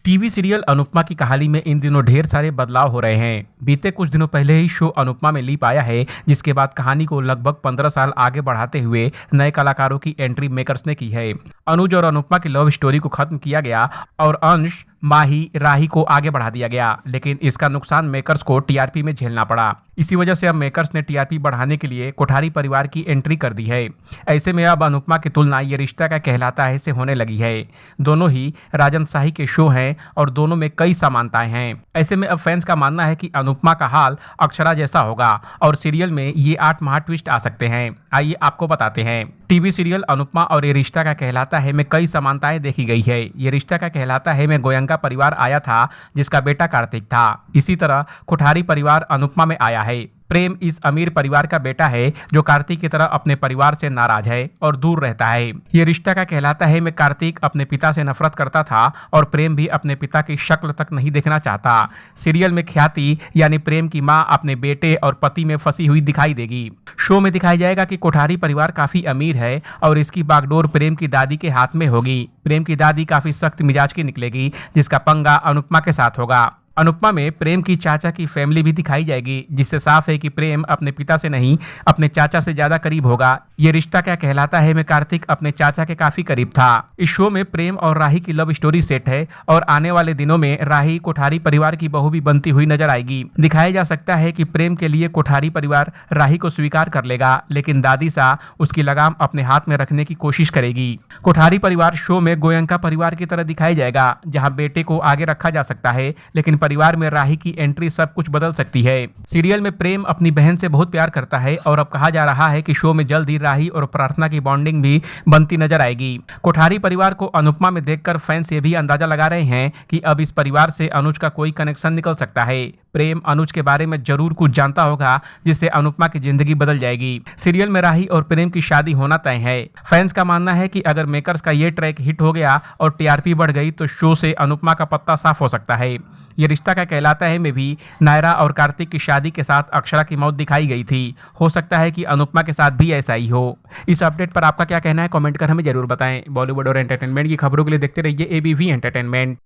TV serial Anupama की कहानी में इन दिनों ढेर सारे बदलाव हो रहे हैं। बीते कुछ दिनों पहले ही शो अनुपमा में लीप आया है, जिसके बाद कहानी को लगभग 15 साल आगे बढ़ाते हुए नए कलाकारों की एंट्री मेकर्स ने की है। अनुज और अनुपमा की लव स्टोरी को खत्म किया गया और अंश, माही, राही को आगे बढ़ा दिया गया, लेकिन इसका नुकसान मेकर्स को टीआरपी में झेलना पड़ा। इसी वजह से अब मेकर्स ने टीआरपी बढ़ाने के लिए कोठारी परिवार की एंट्री कर दी है। ऐसे में अब अनुपमा की तुलना ये रिश्ता क्या कहलाता है से होने लगी है। दोनों ही राजन शाही के शो हैं और दोनों में कई समानताएं हैं। ऐसे में अब फैंस का मानना है कि अनुपमा का हाल अक्षरा जैसा होगा और सीरियल में ये 8 महा ट्विस्ट आ सकते हैं। आइए आपको बताते हैं। टीवी सीरियल अनुपमा और ये रिश्ता का कहलाता है में कई समानताएं देखी गई है। ये रिश्ता का कहलाता है में गोयंका परिवार आया था, जिसका बेटा कार्तिक था। इसी तरह कोठारी परिवार अनुपमा में आया है। प्रेम इस अमीर परिवार का बेटा है जो कार्तिक की तरह अपने परिवार से नाराज है और दूर रहता है। ये रिश्ता का कहलाता है में कार्तिक अपने पिता से नफरत करता था और प्रेम भी अपने पिता की शक्ल तक नहीं देखना चाहता। सीरियल में ख्याति यानी प्रेम की मां अपने बेटे और पति में फंसी हुई दिखाई देगी। शो में दिखाया जाएगा कि कोठारी परिवार काफी अमीर है और इसकी बागडोर प्रेम की दादी के हाथ में होगी। प्रेम की दादी काफी सख्त मिजाज की निकलेगी, जिसका पंगा अनुपमा के साथ होगा। अनुपमा में प्रेम की चाचा की फैमिली भी दिखाई जाएगी, जिससे साफ है कि प्रेम अपने पिता से नहीं अपने चाचा से ज्यादा करीब होगा। ये रिश्ता क्या कहलाता है में कार्तिक अपने चाचा के काफी करीब था। इस शो में प्रेम और राही की लव स्टोरी सेट है और आने वाले दिनों में राही कोठारी परिवार की बहू भी बनती हुई नजर आएगी। दिखाया जा सकता है कि प्रेम के लिए कोठारी परिवार राही को स्वीकार कर लेगा, लेकिन दादी सा उसकी लगाम अपने हाथ में रखने की कोशिश करेगी। कोठारी परिवार शो में गोयंका परिवार की तरह दिखाया जाएगा, जहाँ बेटे को आगे रखा जा सकता है, लेकिन परिवार में राही की एंट्री सब कुछ बदल सकती है। सीरियल में प्रेम अपनी बहन से बहुत प्यार करता है और अब कहा जा रहा है कि शो में जल्द ही राही और प्रार्थना की बॉन्डिंग भी बनती नजर आएगी। कोठारी परिवार को अनुपमा में देखकर फैंस ये भी अंदाजा लगा रहे हैं कि अब इस परिवार से अनुज का कोई कनेक्शन निकल सकता है। प्रेम अनुज के बारे में जरूर कुछ जानता होगा, जिससे अनुपमा की जिंदगी बदल जाएगी। सीरियल में राही और प्रेम की शादी होना तय है। फैंस का मानना है कि अगर मेकर्स का ये ट्रैक हिट हो गया और टीआरपी बढ़ गई तो शो से अनुपमा का पत्ता साफ हो सकता है। ये रिश्ता क्या कहलाता है में भी नायरा और कार्तिक की शादी के साथ अक्षरा की मौत दिखाई गई थी। हो सकता है कि अनुपमा के साथ भी ऐसा ही हो। इस अपडेट पर आपका क्या कहना है, कमेंट कर हमें जरूर बताएं। बॉलीवुड और एंटरटेनमेंट की खबरों के लिए देखते रहिए एबीवी एंटरटेनमेंट।